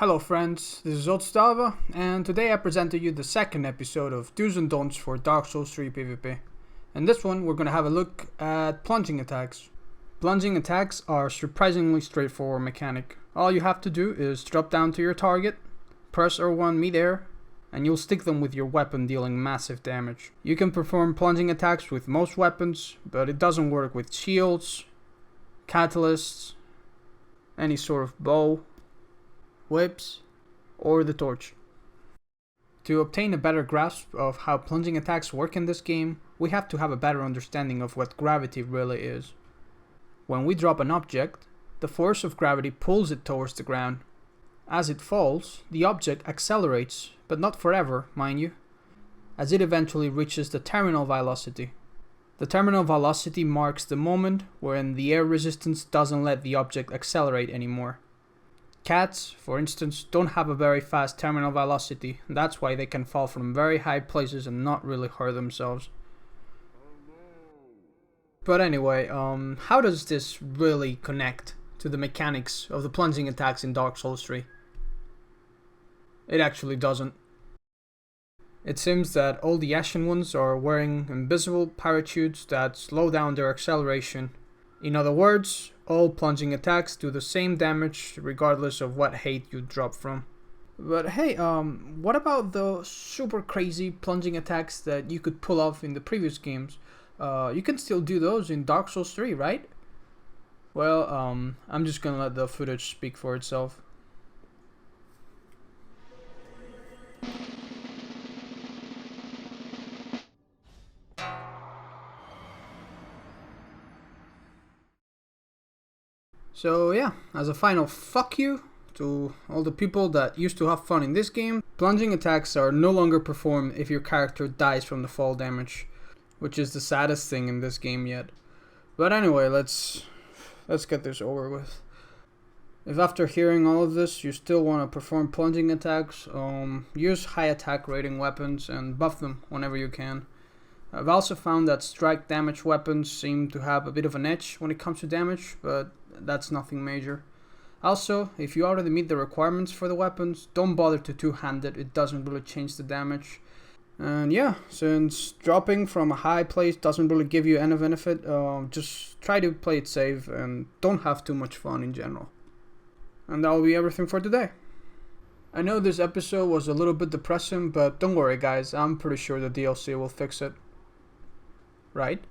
Hello friends, this is Otzdarva, and today I present to you the second episode of Do's and Don'ts for Dark Souls 3 PvP. In this one, we're going to have a look at plunging attacks. Plunging attacks are surprisingly straightforward mechanic. All you have to do is drop down to your target, press R1 mid-air, and you'll stick them with your weapon, dealing massive damage. You can perform plunging attacks with most weapons, but it doesn't work with shields, catalysts, any sort of bow, whips, or the torch. To obtain a better grasp of how plunging attacks work in this game, we have to have a better understanding of what gravity really is. When we drop an object, the force of gravity pulls it towards the ground. As it falls, the object accelerates, but not forever, mind you, as it eventually reaches the terminal velocity. The terminal velocity marks the moment when the air resistance doesn't let the object accelerate anymore. Cats, for instance, don't have a very fast terminal velocity, and that's why they can fall from very high places and not really hurt themselves. But anyway, how does this really connect to the mechanics of the plunging attacks in Dark Souls 3? It actually doesn't. It seems that all the Ashen ones are wearing invisible parachutes that slow down their acceleration. In other words, all plunging attacks do the same damage regardless of what height you drop from. But hey, what about the super crazy plunging attacks that you could pull off in the previous games? You can still do those in Dark Souls 3, right? Well, I'm just gonna let the footage speak for itself. So yeah, as a final fuck you to all the people that used to have fun in this game, plunging attacks are no longer performed if your character dies from the fall damage, which is the saddest thing in this game yet. But anyway, let's get this over with. If after hearing all of this you still want to perform plunging attacks, use high attack rating weapons and buff them whenever you can. I've also found that strike damage weapons seem to have a bit of an edge when it comes to damage, but that's nothing major. Also, if you already meet the requirements for the weapons, don't bother to two-hand it, it doesn't really change the damage. And yeah, since dropping from a high place doesn't really give you any benefit, just try to play it safe and don't have too much fun in general. And that will be everything for today. I know this episode was a little bit depressing, but don't worry guys, I'm pretty sure the DLC will fix it. Right?